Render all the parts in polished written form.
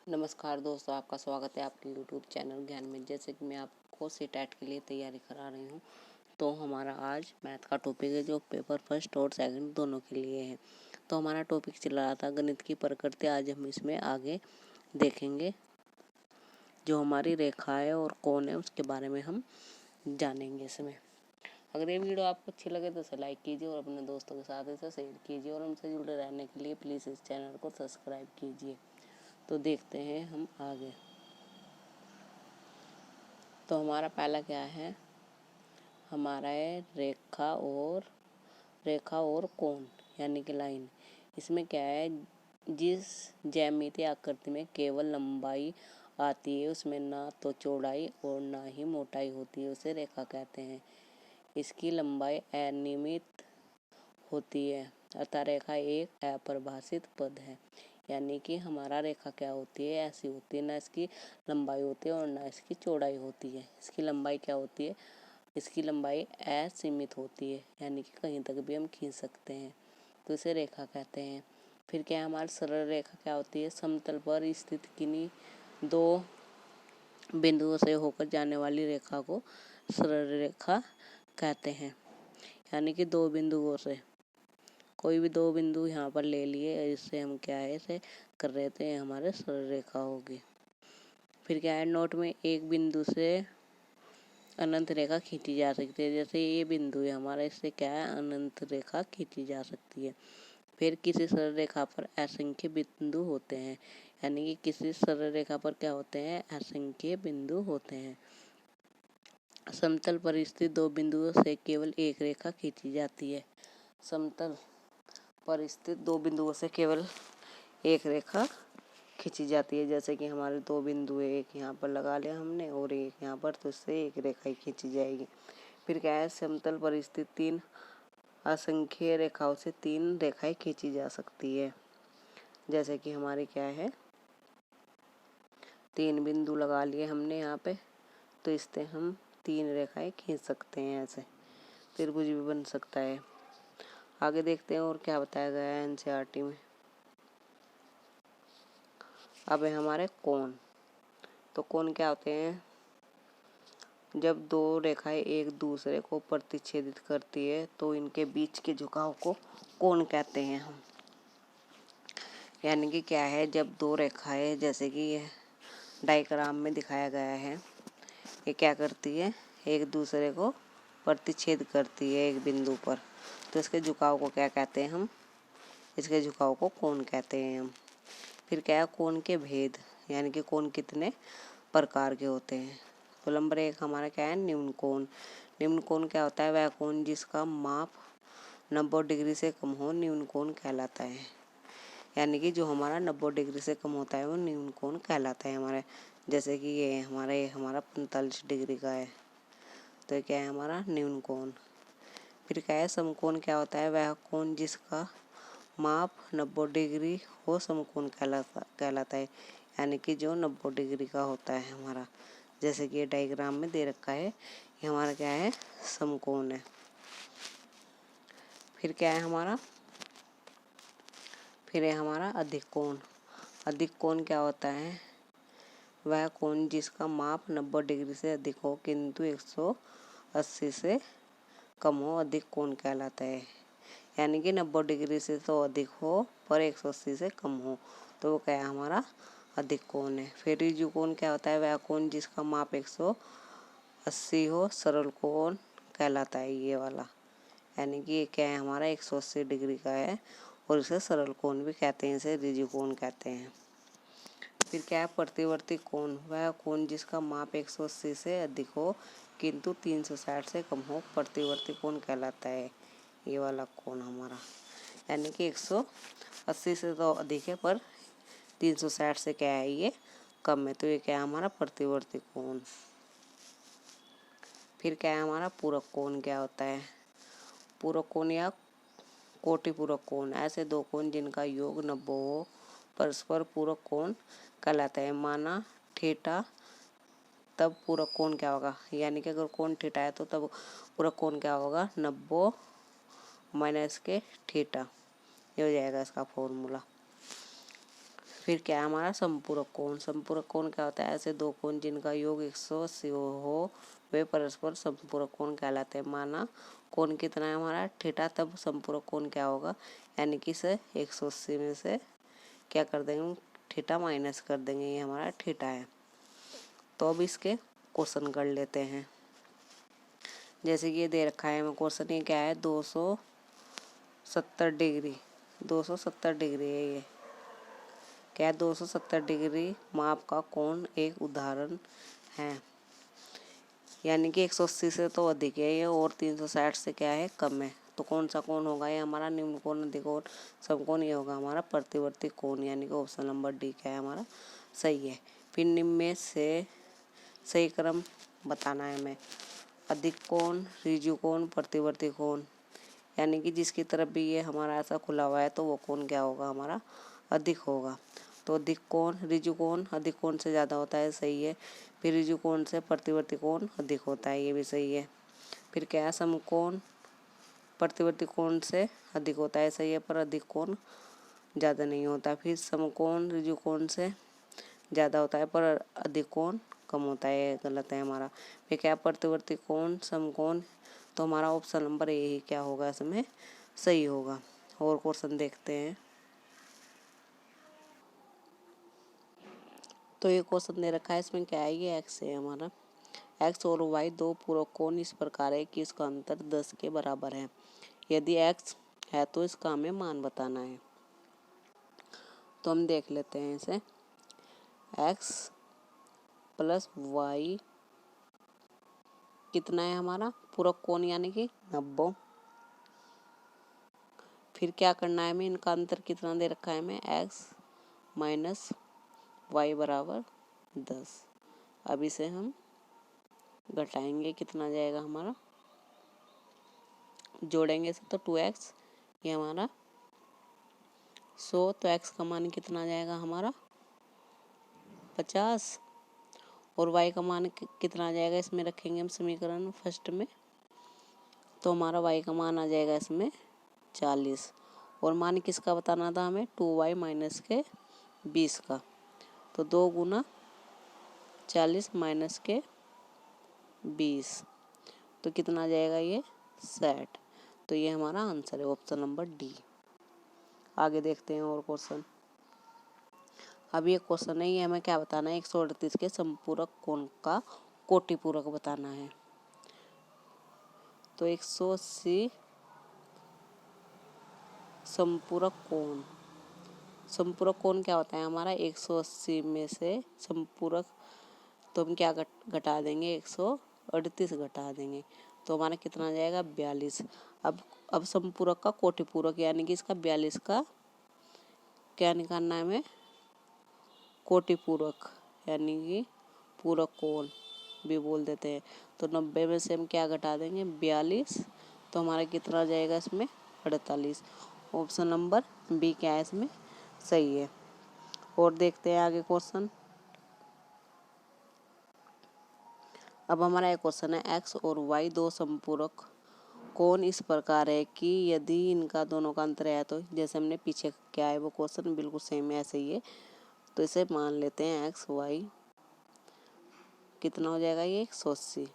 नमस्कार दोस्तों, आपका स्वागत है आपके यूट्यूब चैनल ज्ञान में। जैसे कि मैं आपको सीटेट के लिए तैयारी करा रही हूँ, तो हमारा आज मैथ का टॉपिक है जो पेपर फर्स्ट और सेकंड दोनों के लिए है। तो हमारा टॉपिक चल रहा था गणित की प्रकृति। आज हम इसमें आगे देखेंगे जो हमारी रेखा है और कोण है उसके बारे में हम जानेंगे इसमें। अगर ये वीडियो आपको अच्छी लगे तो इसे लाइक कीजिए और अपने दोस्तों के साथ इसे शेयर कीजिए और हमसे जुड़े रहने के लिए प्लीज़ इस चैनल को सब्सक्राइब कीजिए। तो देखते हैं हम आगे। तो हमारा पहला क्या है, हमारा है रेखा और कोण यानी कि लाइन। इसमें क्या है, जिस ज्यामितीय आकृति में केवल लंबाई आती है उसमें ना तो चौड़ाई और ना ही मोटाई होती है उसे रेखा कहते हैं। इसकी लंबाई अनियमित होती है अतः रेखा एक अपरिभाषित पद है। यानी कि हमारा रेखा क्या होती है, ऐसी होती है, ना इसकी लंबाई होती है और ना इसकी चौड़ाई होती है। इसकी लंबाई क्या होती है, इसकी लंबाई असीमित होती है, यानी कि कहीं तक भी हम खींच सकते हैं, तो इसे रेखा कहते हैं। फिर क्या है, हमारी सरल रेखा क्या होती है, समतल पर स्थित किन्हीं दो बिंदुओं से होकर जाने वाली रेखा को सरल रेखा कहते हैं। यानी कि दो बिंदुओं से, कोई भी दो बिंदु यहाँ पर ले लिए, इससे हम क्या है इसे कर रहे थे, हमारे सरल रेखा होगी। फिर क्या है, नोट में एक बिंदु से अनंत रेखा खींची जा सकती है। जैसे ये बिंदु है हमारा, इससे क्या है, अनंत रेखा खींची जा सकती है। फिर किसी सरल रेखा पर असंख्य बिंदु होते हैं, यानी कि किसी सरल रेखा पर क्या होते हैं, असंख्य बिंदु होते हैं। समतल पर स्थित दो बिंदुओं से केवल एक रेखा खींची जाती है। समतल पर स्थित दो बिंदुओं से केवल एक रेखा खींची जाती है। जैसे कि हमारे दो बिंदु है, एक यहाँ पर लगा लिया हमने और एक यहाँ पर, तो इससे एक रेखा ही खींची जाएगी। फिर क्या है, समतल पर स्थित तीन असंख्य रेखाओं से तीन रेखाएं खींची जा सकती है। जैसे कि हमारी क्या है, तीन बिंदु लगा लिए हमने यहाँ पे, तो इससे हम तीन रेखाएं खींच सकते हैं ऐसे। त्रिभुज भी बन सकता है। आगे देखते हैं और क्या बताया गया है एनसीईआरटी में। अब है हमारे कोण। तो कोण क्या होते हैं, जब दो रेखाएं एक दूसरे को प्रतिच्छेदित करती है तो इनके बीच के झुकाव को कोण कहते हैं हम। यानी कि क्या है, जब दो रेखाएं, जैसे कि यह डायग्राम में दिखाया गया है, ये क्या करती है, एक दूसरे को प्रतिच्छेद करती है एक बिंदु पर, तो इसके झुकाव को क्या कहते हैं हम, इसके झुकाव को कोण कहते हैं हम। फिर क्या है, कोण के भेद, यानी कि कोण कितने प्रकार के होते हैं। तो नंबर एक हमारा क्या है, निम्न कोण। निम्न कोण क्या होता है, वह कोण जिसका माप 90 डिग्री से कम हो निम्न कोण कहलाता है। यानी कि जो हमारा 90 डिग्री से कम होता है वो निम्न कोण कहलाता है हमारे। जैसे कि ये हमारा 45 डिग्री का है, तो ये क्या है, हमारा निम्न कोण। फिर क्या है, समकोण क्या होता है, वह कोण जिसका माप 90 डिग्री हो समकोण कहलाता है। यानी कि जो 90 डिग्री का होता है हमारा, जैसे कि ये डायग्राम में दे रखा है, ये हमारा क्या है, समकोण है। फिर क्या है हमारा, फिर है हमारा अधिक कोण। अधिक कोण क्या होता है, वह कोण जिसका माप 90 डिग्री से अधिक हो किंतु 180 से कम हो अधिक कोण कहलाता है। यानी कि 90 डिग्री से तो अधिक हो पर 180 से कम हो, तो वो क्या है, हमारा अधिक कोण है। फिर ऋजु कोण क्या होता है, वह कोण जिसका माप 180 हो सरल कोण कहलाता है, ये वाला। यानी कि ये क्या है, हमारा 180 डिग्री का है और इसे सरल कोण भी कहते हैं, इसे ऋजु कोण कहते हैं। फिर क्या है, प्रतिवर्ती कोण, वह कोण जिसका माप 180 से अधिक हो किंतु 360 से कम हो प्रतिवर्ती कोण कहलाता है, ये वाला कोण हमारा। यानी कि 180 से तो अधिक है पर 360 से क्या है, ये कम है, तो ये क्या है, हमारा प्रतिवर्ती कोण। फिर क्या है हमारा पूरक कोण। क्या होता है, पूरक कोण या कोटि पूरक कोण, ऐसे दो कोण जिनका योग 90 हो परस्पर पूरक कोण कहलाता है। माना थीटा, तब पूरक कोण क्या होगा, यानी कि अगर कोण थीटा है तो तब पूरक कोण क्या होगा, 90 माइनस के थीटा, ये हो जाएगा इसका फॉर्मूला। फिर क्या है हमारा समपूरक कोण। समपूरक कोण क्या होता है? ऐसे दो कोण जिनका योग 180 हो वे परस्पर समपूरक कोण कहलाते हैं। माना कोण कितना है हमारा थीटा, तब समपूरक कोण क्या होगा, यानी कि इसे 180 में से क्या कर देंगे, थीटा माइनस कर देंगे, ये हमारा थीटा है। तो अब इसके क्वेश्चन कर लेते हैं। जैसे कि ये दे रखा है हमें क्वेश्चन, ये क्या है 270 डिग्री, 270 डिग्री है ये क्या है 270 डिग्री माप का कोण एक उदाहरण है। यानी कि 180 से तो अधिक है ये और 360 से क्या है कम है। तो कौन सा कोण होगा ये हमारा? निम्न कोण, अधिक कोण, समकोण। ये होगा हमारा प्रतिवर्ती कोण, यानी कि ऑप्शन नंबर डी क्या है हमारा सही है। फिर निम्न में से सही क्रम बताना है हमें। अधिक कोण, ऋजु कोण, प्रतिवर्ती कोण, यानी कि जिसकी तरफ भी ये हमारा ऐसा खुला हुआ है तो वो कोण क्या होगा हमारा अधिक होगा। तो अधिक कोण, ऋजु कोण अधिक कोण से ज़्यादा होता है, सही है। फिर ऋजु कोण से प्रतिवर्ती कोण अधिक होता है, ये भी सही है। फिर क्या है समकोण प्रतिवर्ती कोण से अधिक होता है, सही है, पर अधिक कोण ज़्यादा नहीं होता। फिर समकोण ऋजु कोण से ज़्यादा होता है पर अधिक कोण कम होता है, गलत है हमारा। फिर क्या प्रतिवर्ती कोण समकोण, तो हमारा ऑप्शन नंबर ए ही क्या होगा इसमें सही होगा। और क्वेश्चन देखते हैं। तो ये क्वेश्चन दे रखा है, इसमें क्या है, ये एक्स है हमारा। एक्स और वाई दो पूरक कोण इस प्रकार है कि इसका अंतर 10 के बराबर है। यदि एक्स है तो इसका हमें मान बताना है। तो हम देख लेते हैं इसे। एक्स प्लस वाई कितना है हमारा पूरक कोण, यानी कि 90। फिर क्या करना है हमें, इनका अंतर कितना दे रखा है हमें, एक्स माइनस वाई बराबर 10। अब इसे हम घटाएंगे, कितना जाएगा हमारा, जोड़ेंगे इसे तो 2x, ये हमारा 100, तो x का मान कितना जाएगा हमारा 50, और y का मान कितना जाएगा, इसमें रखेंगे हम समीकरण फर्स्ट में, तो हमारा y का मान आ जाएगा इसमें 40, और मान किसका बताना था हमें, 2y माइनस के 20 का। तो 2 गुना 40 माइनस के 20, तो कितना जाएगा ये 60। तो ये हमारा आंसर है ऑप्शन नंबर डी। आगे देखते हैं और क्वेश्चन। अब ये क्वेश्चन है, ये हमें क्या बताना है, 138 के समपूरक कोण का कोटिपूरक बताना है। तो 180 समपूरक कोण, समपूरक कोण क्या होता है हमारा, 180 में से समपूरक, तो हम क्या घटा देंगे, 138 घटा देंगे, तो हमारा कितना जाएगा 42। अब समपूरक का कोटिपूरक, यानी कि इसका 42 का क्या निकालना है हमें, कोटिपूरक, यानी कि पूरक कोण भी बोल देते हैं। तो 90 में से हम क्या घटा देंगे 42, तो हमारा कितना जाएगा इसमें 48। ऑप्शन नंबर बी क्या है इसमें सही है। और देखते हैं आगे क्वेश्चन। अब हमारा एक क्वेश्चन है, एक्स और वाई दो समपूरक कोण इस प्रकार है कि यदि इनका दोनों का अंतर है, तो जैसे हमने पीछे क्या है वो क्वेश्चन बिल्कुल सेम ऐसे ही है। तो इसे मान लेते हैं एक्स वाई कितना हो जाएगा ये 180।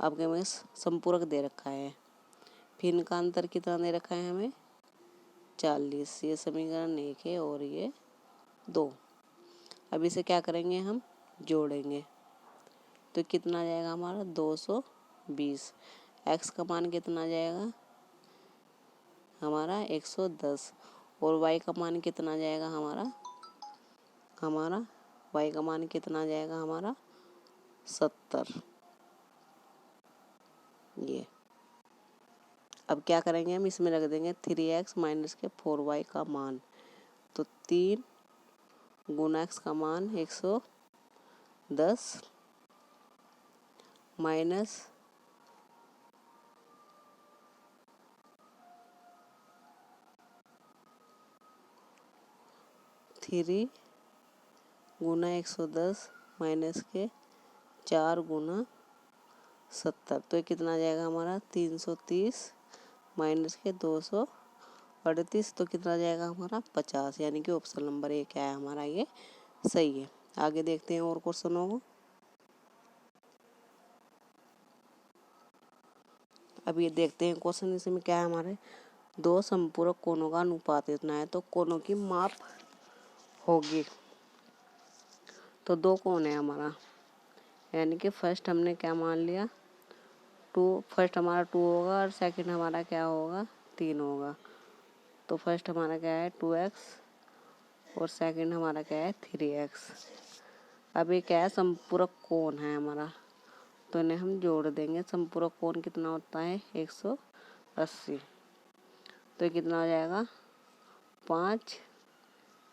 अब हमें संपूरक दे रखा है, फिर इनका अंतर कितना दे रखा है हमें 40। ये समीकरण 1 है और ये 2। अब इसे क्या करेंगे हम जोड़ेंगे, तो कितना जाएगा हमारा 220। एक्स का मान कितना जाएगा हमारा 110, और वाई का मान कितना जाएगा हमारा वाई का मान कितना जाएगा हमारा 70। ये अब क्या करेंगे हम, इसमें रख देंगे 3x माइनस के 4y का मान, तो 3 गुना x का मान 110 माइनस 3 गुना 110 माइनस के 4 गुना 70, तो ये कितना जाएगा हमारा 330 माइनस के 280। 38, तो कितना आ जाएगा हमारा 50, यानी कि ऑप्शन नंबर ए क्या है हमारा, ये सही है। आगे देखते हैं और क्वेश्चनों को। अब ये देखते हैं क्वेश्चन, इसमें क्या है हमारे, दो समपूरक कोणों का अनुपात इतना है, तो कोणों की माप होगी। तो दो कोण है हमारा, यानी कि फर्स्ट हमने क्या मान लिया, फर्स्ट हमारा 2 होगा और सेकंड हमारा क्या होगा, 3 होगा। तो फर्स्ट हमारा क्या है 2x और सेकंड हमारा क्या है 3x। अब ये क्या है, संपूरक कोण है हमारा, तो इन्हें हम जोड़ देंगे। संपूरक कोण कितना होता है 180, तो ये कितना हो जाएगा 5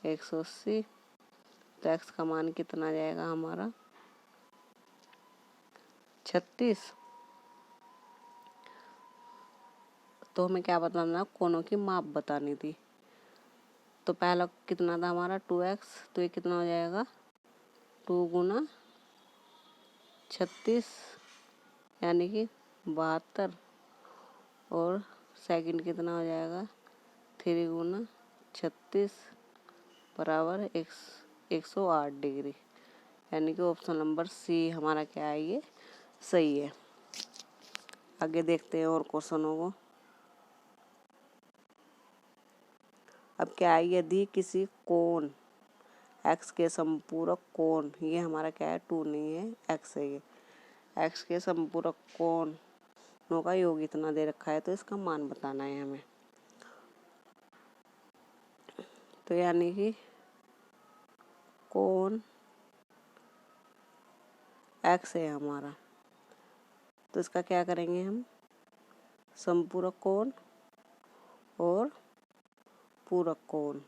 180, तो x का मान कितना आ जाएगा हमारा 36। तो हमें क्या बताना, कोणों की माप बतानी थी। तो पहला कितना था हमारा 2x, तो ये कितना हो जाएगा 2 गुना 36 यानी कि 72, और सेकंड कितना हो जाएगा 3 गुना 36 बराबर 108 डिग्री, यानी कि ऑप्शन नंबर सी हमारा क्या है, ये सही है। आगे देखते हैं और क्वेश्चनों को। अब क्या है, यदि किसी कोण x के संपूरक कोण, ये हमारा क्या है 2 नहीं है x है, ये x के संपूरक कोणों का योग इतना दे रखा है, तो इसका मान बताना है हमें। तो यानी कि कोण x है हमारा, तो इसका क्या करेंगे हम, संपूरक कोण और पूरक कोण,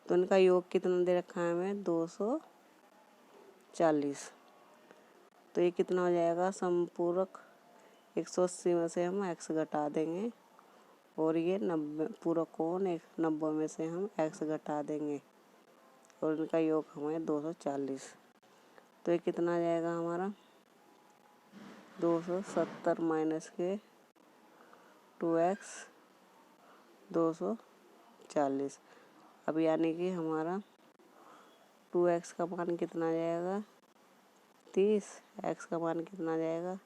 तो इनका योग कितना दे रखा है हमें 240। तो ये कितना हो जाएगा, संपूरक 180 में से हम x घटा देंगे, और ये 90 पूरक कोण 90 में से हम x घटा देंगे, और इनका योग हमें 240। तो ये कितना आ जाएगा हमारा 270 माइनस के 2x 240। अब यानी कि हमारा 2x का मान कितना आ जाएगा 30, x का मान कितना आ जाएगा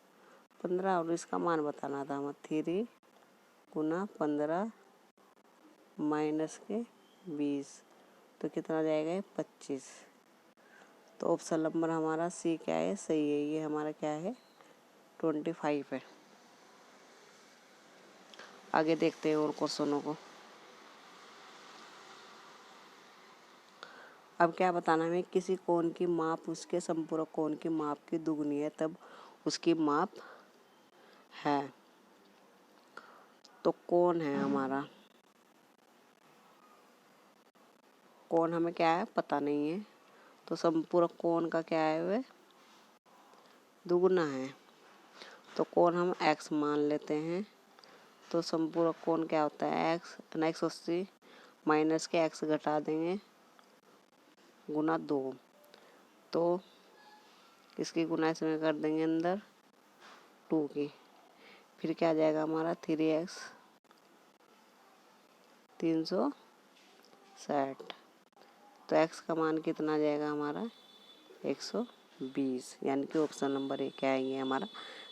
15, और इसका मान बताना था हमें 3 गुना 15 माइनस के 20, तो कितना आ जाएगा 25। तो ऑप्शन नंबर हमारा सी क्या है, सही है। ये हमारा क्या है 25 है। आगे देखते हैं और क्वेश्चनों को। अब क्या बताना है, किसी कोण की माप उसके संपूरक कोण की माप की दुगुनी है तब उसकी माप है। तो कोण है हमारा, कोण हमें क्या है पता नहीं है, तो संपूरक कोण का क्या है वह दुगुना है। तो कोण हम x मान लेते हैं, तो संपूरक कोण क्या होता है x 180 माइनस के x घटा देंगे गुना 2, तो इसकी गुना इसमें कर देंगे अंदर 2 की, फिर क्या आ जाएगा हमारा 3x 360। तो x का मान कितना आ जाएगा हमारा 120, यानी कि ऑप्शन नंबर ए क्या है, ये हमारा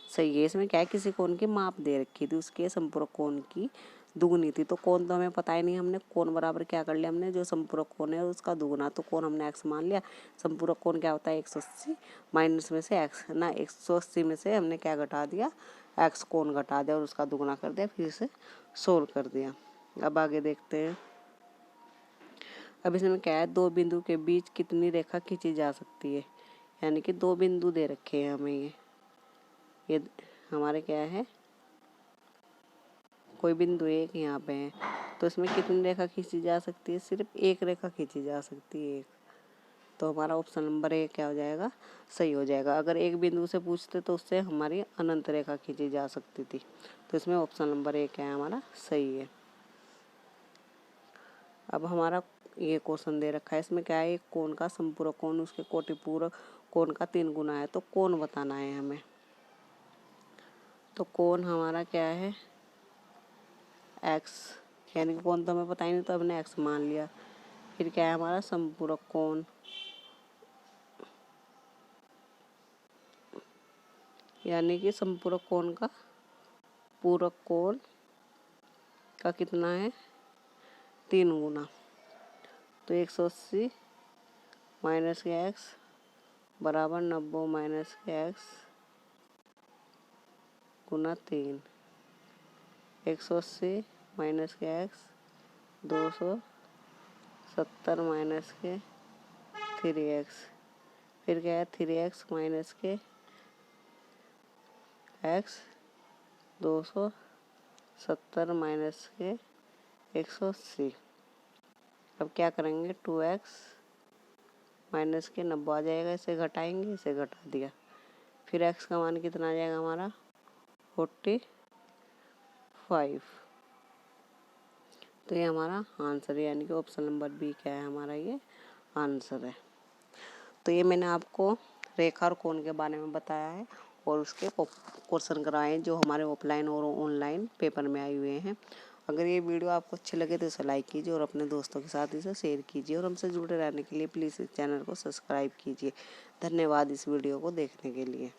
सही है। इसमें क्या है, किसी कोण की माप दे रखी थी, उसके संपूरक कोण की दुगुनी थी। तो कोण तो हमें पता ही नहीं, हमने कोण बराबर क्या कर लिया, हमने जो संपूरक कोण है उसका दुगुना, तो कोण हमने x मान लिया। संपूरक कोण क्या होता है 180 माइनस में से x ना, 180 में से हमने क्या घटा दिया x कोण घटा दिया और उसका दुगुना कर दिया, फिर से सोल्व कर दिया। अब आगे देखते हैं। अब इसमें क्या है, दो बिंदु के बीच कितनी रेखा खींची जा सकती है, यानी कि दो बिंदु दे रखे हैं हमें। ये हमारे क्या है, कोई बिंदु एक यहाँ पे है, तो इसमें कितनी रेखा खींची जा सकती है, सिर्फ एक रेखा खींची जा सकती है, एक। तो हमारा ऑप्शन नंबर ए क्या हो जाएगा, सही हो जाएगा। अगर एक बिंदु से पूछते तो उससे हमारी अनंत रेखा खींची जा सकती थी, तो इसमें ऑप्शन नंबर ए क्या है हमारा सही है। अब हमारा ये क्वेश्चन दे रखा है, इसमें क्या है, एक कोण का संपूरक कोण उसके कोटिपूरक कोण का 3 गुना है, तो कोण बताना है हमें। तो कोण हमारा क्या है एक्स, यानी कि कोण तो हमें पता ही नहीं तो हमने एक्स मान लिया। फिर क्या है हमारा समपूरक कोण, यानी कि समपूरक कोण का पूरक कोण का कितना है 3 गुना। तो 180 माइनस के एक्स बराबर 90 माइनस के एक्स गुना 3। 180 माइनस के एक्स 270 माइनस के 3x। फिर क्या है 3x माइनस के x 270 माइनस के 180। अब क्या करेंगे 2x माइनस के 90 आ जाएगा, इसे घटाएंगे, इसे घटा दिया। फिर x का मान कितना आ जाएगा हमारा 45। तो ये हमारा आंसर है, यानी कि ऑप्शन नंबर बी क्या है हमारा ये आंसर है। तो ये मैंने आपको रेखा और कोण के बारे में बताया है और उसके क्वेश्चन कराए जो हमारे ऑफलाइन और ऑनलाइन पेपर में आए हुए हैं। अगर ये वीडियो आपको अच्छी लगे तो इसे लाइक कीजिए और अपने दोस्तों के साथ इसे शेयर कीजिए और हमसे जुड़े रहने के लिए प्लीज़ इस चैनल को सब्सक्राइब कीजिए। धन्यवाद इस वीडियो को देखने के लिए।